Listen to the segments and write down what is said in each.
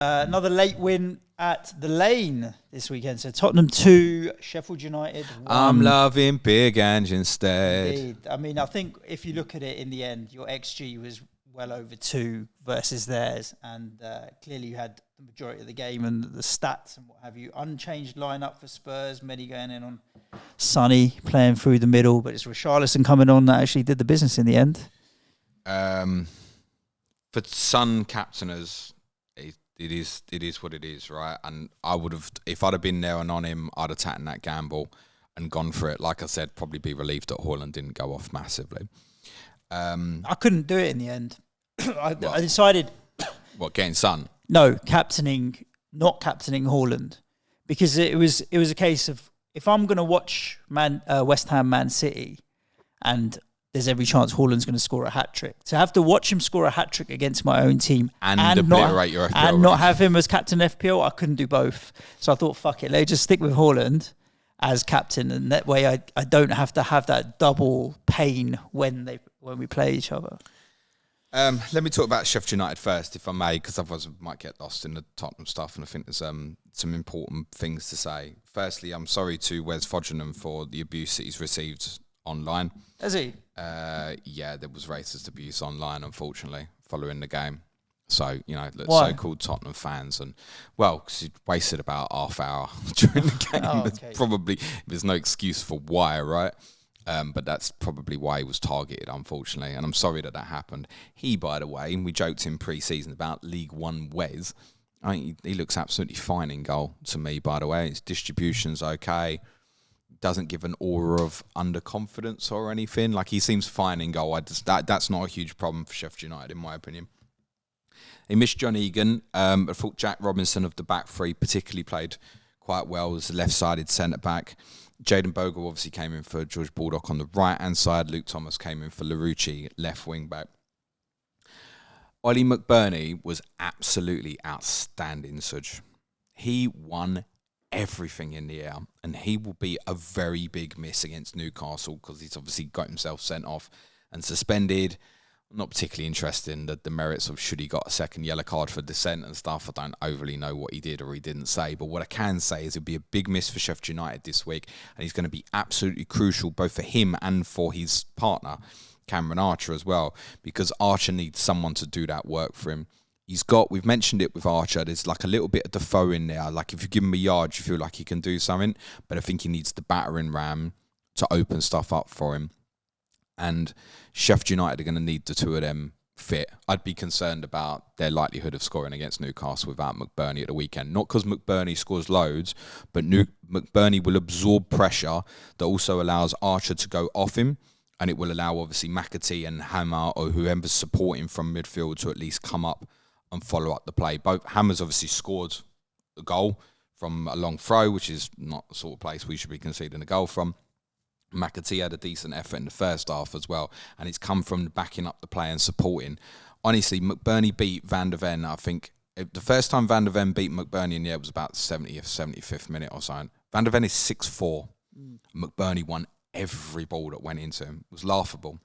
Another late win at the Lane this weekend. So Tottenham 2, Sheffield United 1. I'm loving Big Ange instead. Indeed. I mean, I think if you look at it in the end, your XG was well over 2 versus theirs. And clearly you had the majority of the game and the stats and what have you. Unchanged lineup for Spurs. Many going in on Sonny playing through the middle. But it's Richarlison coming on that actually did the business in the end. For Son captainers, it is what it is, right? And I would have, if I'd have been there and on him, I'd have taken that gamble and gone for it. Like I said, probably be relieved that Haaland didn't go off massively. I couldn't do it in the end. I decided... What, getting Son? No, not captaining Haaland. Because it was a case of, if I'm going to watch West Ham Man City and there's every chance Haaland's going to score a hat-trick. To have to watch him score a hat-trick against my own team and obliterate your FPL and not have him as captain FPL, I couldn't do both. So I thought, fuck it, let's just stick with Haaland as captain, and that way I don't have to have that double pain when we play each other. Let me talk about Sheffield United first, if I may, because otherwise I might get lost in the Tottenham stuff, and I think there's some important things to say. Firstly, I'm sorry to Wes Foderingham for the abuse that he's received online. Has he? Yeah, there was racist abuse online, unfortunately, following the game. So, so-called Tottenham fans, and because he wasted about half hour during the game. Oh, okay. There's no excuse for why, right? But that's probably why he was targeted, unfortunately. And I'm sorry that happened. He, by the way, we joked in pre-season about League One Wes. He looks absolutely fine in goal to me, by the way. His distribution's okay. Doesn't give an aura of underconfidence or anything. Like, he seems fine in goal. That's not a huge problem for Sheffield United, in my opinion. He missed John Egan. I thought Jack Robinson of the back three particularly played quite well as the left-sided centre-back. Jayden Bogle obviously came in for George Baldock on the right-hand side. Luke Thomas came in for Larouci, left wing-back. Ollie McBurney was absolutely outstanding, Suj. He won everything in the air, and he will be a very big miss against Newcastle because he's obviously got himself sent off and suspended. I'm not particularly interested in the merits of should he got a second yellow card for dissent and stuff. I don't overly know what he did or he didn't say, but what I can say is it'll be a big miss for Sheffield United this week, and he's going to be absolutely crucial both for him and for his partner, Cameron Archer, as well, because Archer needs someone to do that work for him. We've mentioned it with Archer, there's like a little bit of Defoe in there. Like, if you give him a yard, you feel like he can do something. But I think he needs the battering ram to open stuff up for him. And Sheffield United are going to need the two of them fit. I'd be concerned about their likelihood of scoring against Newcastle without McBurney at the weekend. Not because McBurney scores loads, but McBurney will absorb pressure that also allows Archer to go off him. And it will allow, obviously, McAtee and Hammer or whoever's supporting from midfield to at least come up and follow up the play. Both Hammers obviously scored a goal from a long throw, which is not the sort of place we should be conceding a goal from. McAtee had a decent effort in the first half as well, and it's come from backing up the play and supporting. Honestly, McBurney beat Van der Ven. I think the first time Van der Ven beat McBurney in the air was about 70th, 75th minute or something. Van der Ven is 6'4". McBurney won every ball that went into him. It was laughable.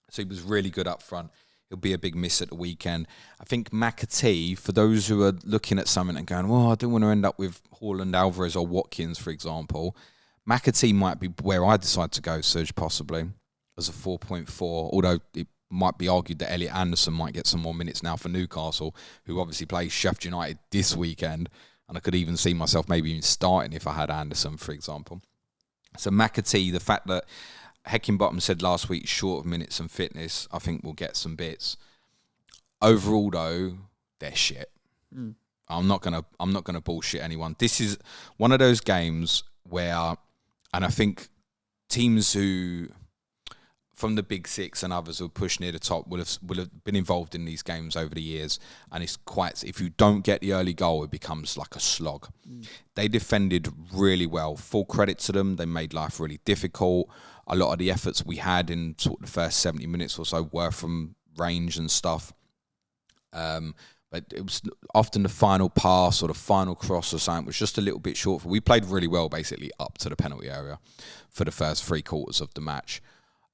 So he was really good up front. He'll be a big miss at the weekend. I think McAtee, for those who are looking at something and going, I don't want to end up with Haaland, Alvarez or Watkins, for example, McAtee might be where I decide to go, Suj, possibly, as a 4.4, although it might be argued that Elliot Anderson might get some more minutes now for Newcastle, who obviously plays Sheffield United this weekend, and I could even see myself maybe even starting if I had Anderson, for example. So McAtee, the fact that Heckingbottom said last week short of minutes and fitness, I think we'll get some bits. Overall, though, they're shit. I'm not gonna bullshit anyone. This is one of those games where, and I think teams who, from the Big Six and others who push near the top, will have been involved in these games over the years. And it's quite, if you don't get the early goal, it becomes like a slog. They defended really well. Full credit to them. They made life really difficult. A lot of the efforts we had in sort of the first 70 minutes or so were from range and stuff. But it was often the final pass or the final cross or something was just a little bit short. We played really well, basically, up to the penalty area for the first 3 quarters of the match.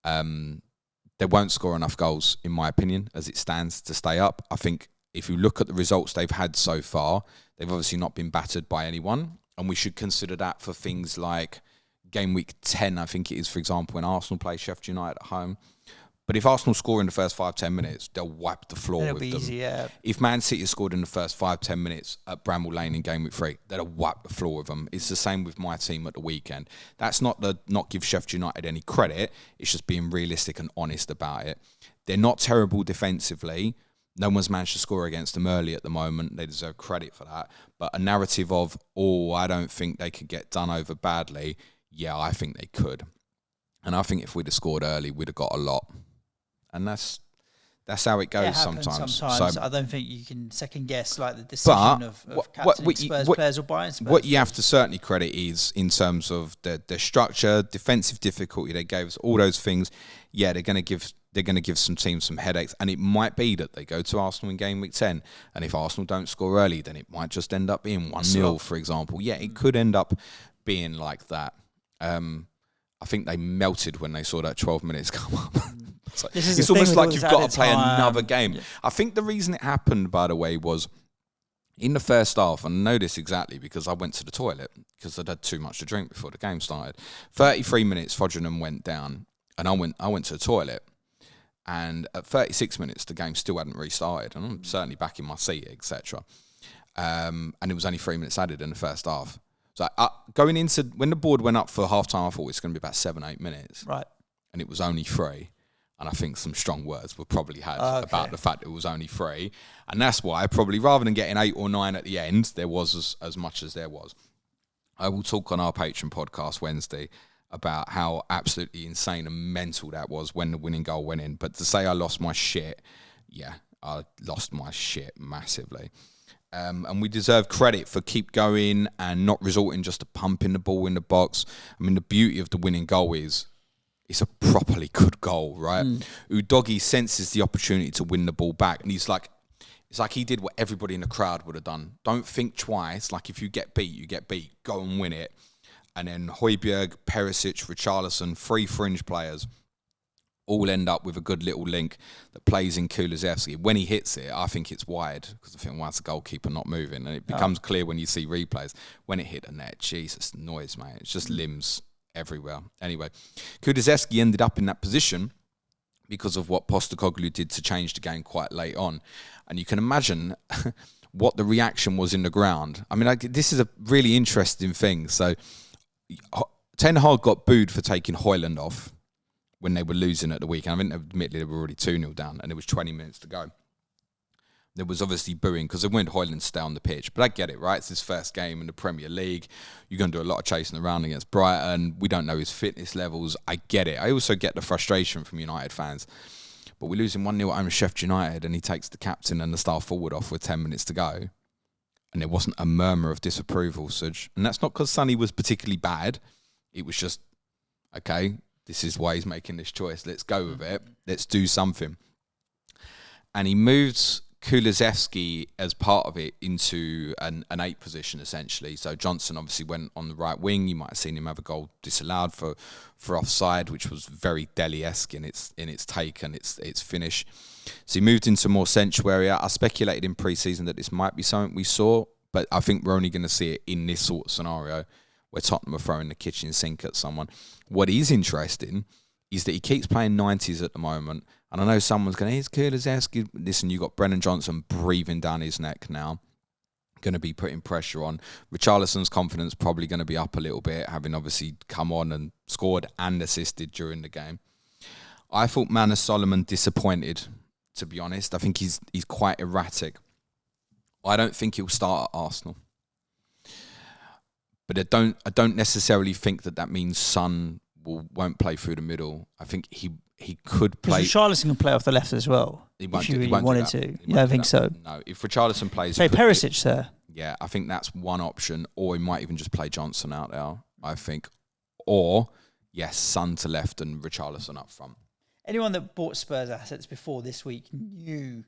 They won't score enough goals, in my opinion, as it stands to stay up. I think if you look at the results they've had so far, they've obviously not been battered by anyone. And we should consider that for things like game week 10, I think it is, for example, when Arsenal play Sheffield United at home. But if Arsenal score in the first 5-10 minutes, they'll wipe the floor with them. It'll be easy, yeah. If Man City scored in the first 5-10 minutes at Bramall Lane in game week 3, they'll wipe the floor with them. It's the same with my team at the weekend. That's not give Sheffield United any credit. It's just being realistic and honest about it. They're not terrible defensively. No one's managed to score against them early at the moment. They deserve credit for that. But a narrative of, I don't think they could get done over badly. Yeah, I think they could. And I think if we'd have scored early, we'd have got a lot. And that's how it goes sometimes. So, I don't think you can second guess like the decision of captaining Spurs players or buying Spurs. What you have to certainly credit is in terms of their structure, defensive difficulty they gave us, all those things. Yeah, they're going to give some teams some headaches, and it might be that they go to Arsenal in game week 10, and if Arsenal don't score early, then it might just end up being 1-0, for example. Yeah, it could end up being like that. I think they melted when they saw that 12 minutes come up. It's almost like you've got to play another game. Yeah. I think the reason it happened, by the way, was in the first half, and I know this exactly because I went to the toilet because I'd had too much to drink before the game started. 33 minutes, Fodringham went down, and I went to the toilet. And at 36 minutes, the game still hadn't restarted, and I'm certainly back in my seat, etc. And it was only 3 minutes added in the first half. So going into when the board went up for half time, I thought it's going to be about 7-8 minutes, right? And it was only 3. And I think some strong words were probably had about the fact it was only 3. And that's why probably rather than getting 8 or 9 at the end, there was as much as there was. I will talk on our Patreon podcast Wednesday about how absolutely insane and mental that was when the winning goal went in. But to say I lost my shit, yeah, I lost my shit massively. And we deserve credit for keep going and not resorting just to pumping the ball in the box. I mean, the beauty of the winning goal is it's a properly good goal, right? Udogie senses the opportunity to win the ball back, and it's like he did what everybody in the crowd would have done. Don't think twice. Like, if you get beat, you get beat. Go and win it. And then Højbjerg, Perisic, Richarlison, 3 fringe players all end up with a good little link that plays in Kulusevski. When he hits it, I think it's wide because I think, why is the goalkeeper not moving? And it becomes clear when you see replays. When it hit the net, Jesus, noise, mate. It's just limbs everywhere. Anyway, Kulusevski ended up in that position because of what Postecoglou did to change the game quite late on. And you can imagine what the reaction was in the ground. I mean, this is a really interesting thing. So Ten Hag got booed for taking Højlund off when they were losing at the weekend. I think admittedly they were already 2-0 down and there was 20 minutes to go. There was obviously booing because they wanted Højlund to stay on the pitch. But I get it, right? It's his first game in the Premier League. You're going to do a lot of chasing around against Brighton. We don't know his fitness levels. I get it. I also get the frustration from United fans. But we're losing 1-0 at home to Sheffield United and he takes the captain and the star forward off with 10 minutes to go. And there wasn't a murmur of disapproval, Suj. And that's not because Sonny was particularly bad. It was just, okay, this is why he's making this choice. Let's go with it. Let's do something. And he moves Kulusevski as part of it into an 8 position, essentially. So Johnson obviously went on the right wing. You might have seen him have a goal disallowed for offside, which was very Dele-esque in its take and its finish. So he moved into a more central area. I speculated in pre-season that this might be something we saw, but I think we're only going to see it in this sort of scenario where Tottenham are throwing the kitchen sink at someone. What is interesting is that he keeps playing 90s at the moment. And I know someone's going, he's Kulusevski. Listen, you got Brennan Johnson breathing down his neck now. Going to be putting pressure on. Richarlison's confidence probably going to be up a little bit, having obviously come on and scored and assisted during the game. I thought Manor Solomon disappointed, to be honest. I think he's quite erratic. I don't think he'll start at Arsenal. But I don't necessarily think that means Son won't play through the middle. I think he could play. Richarlison can play off the left as well. If you really wanted to. You don't think so? No. If Richarlison plays, play Perisic, sir. Yeah, I think that's one option. Or he might even just play Johnson out there, I think. Or, yes, Son to left and Richarlison up front. Anyone that bought Spurs assets before this week knew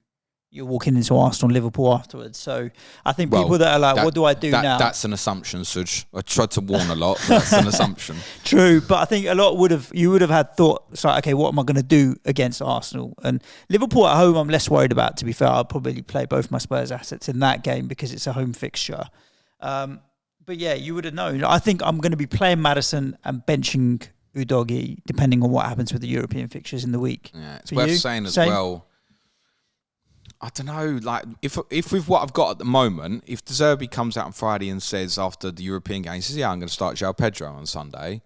you're walking into Arsenal, Liverpool afterwards. So I think people that are like, what do I do now? That's an assumption, Suj. I tried to warn a lot, but that's an assumption. True, but I think a lot you would have had thought, it's like, okay, what am I going to do against Arsenal? And Liverpool at home, I'm less worried about, to be fair. I'll probably play both my Spurs assets in that game because it's a home fixture. But yeah, you would have known. I think I'm going to be playing Maddison and benching Udogie, depending on what happens with the European fixtures in the week. Yeah, it's worth saying as well. I don't know, like, if with what I've got at the moment, if De Zerbi comes out on Friday and says after the European game, he says, yeah, I'm going to start João Pedro on Sunday,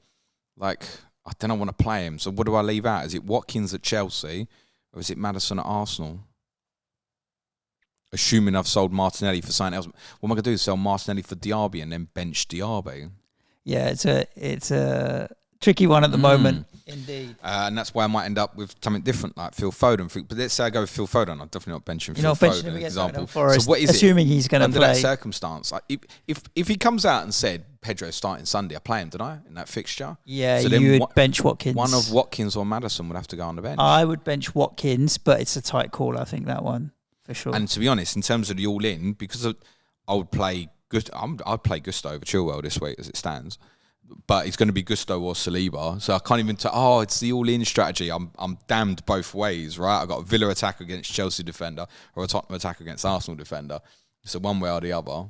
like, I don't want to play him. So what do I leave out? Is it Watkins at Chelsea or is it Maddison at Arsenal? Assuming I've sold Martinelli for something else. What am I going to do? Sell Martinelli for Diaby and then bench Diaby? Yeah, it's a tricky one at the moment. Indeed. And that's why I might end up with something different, like Phil Foden. But let's say I go with Phil Foden. I'm definitely not benching Phil Foden, him for against example. Forest, so what is assuming he's going to play? Under that circumstance, like, if he comes out and said, Pedro's starting Sunday, I play him, don't I, in that fixture? Yeah, so you would bench Watkins. One of Watkins or Maddison would have to go on the bench. I would bench Watkins, but it's a tight call, I think, that one, for sure. And to be honest, in terms of the all-in, because I would play I'd play Gusto over Chilwell this week as it stands. But it's going to be Gusto or Saliba, so I can't even it's the all-in strategy. I'm damned both ways, right? I've got a Villa attack against Chelsea defender or a Tottenham attack against Arsenal defender. So one way or the other,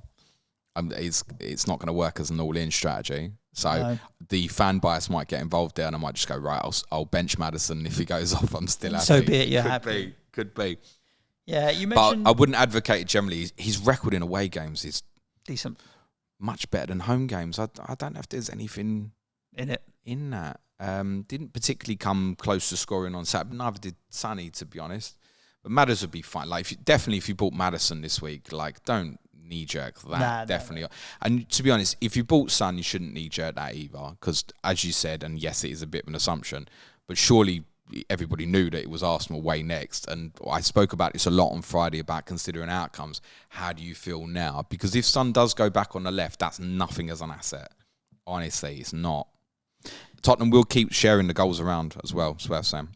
it's not going to work as an all-in strategy. So the fan bias might get involved there, and I might just go, right, I'll bench Maddison. If he goes off, I'm still happy. So be it, you're happy. Could be. Yeah, you mentioned... But I wouldn't advocate it generally. His record in away games is... decent. Much better than home games. I don't know if there's anything in that. Didn't particularly come close to scoring on Saturday. Neither did Sonny, to be honest. But Maddison would be fine. Like, if you bought Maddison this week, like, don't knee-jerk that. Definitely. No. And to be honest, if you bought Son, you shouldn't knee-jerk that either. Because, as you said, and yes, it is a bit of an assumption, but surely everybody knew that it was Arsenal way next. And I spoke about this a lot on Friday about considering outcomes. How do you feel now? Because if Son does go back on the left, that's nothing as an asset. Honestly, it's not. Tottenham will keep sharing the goals around as well, it's worth saying.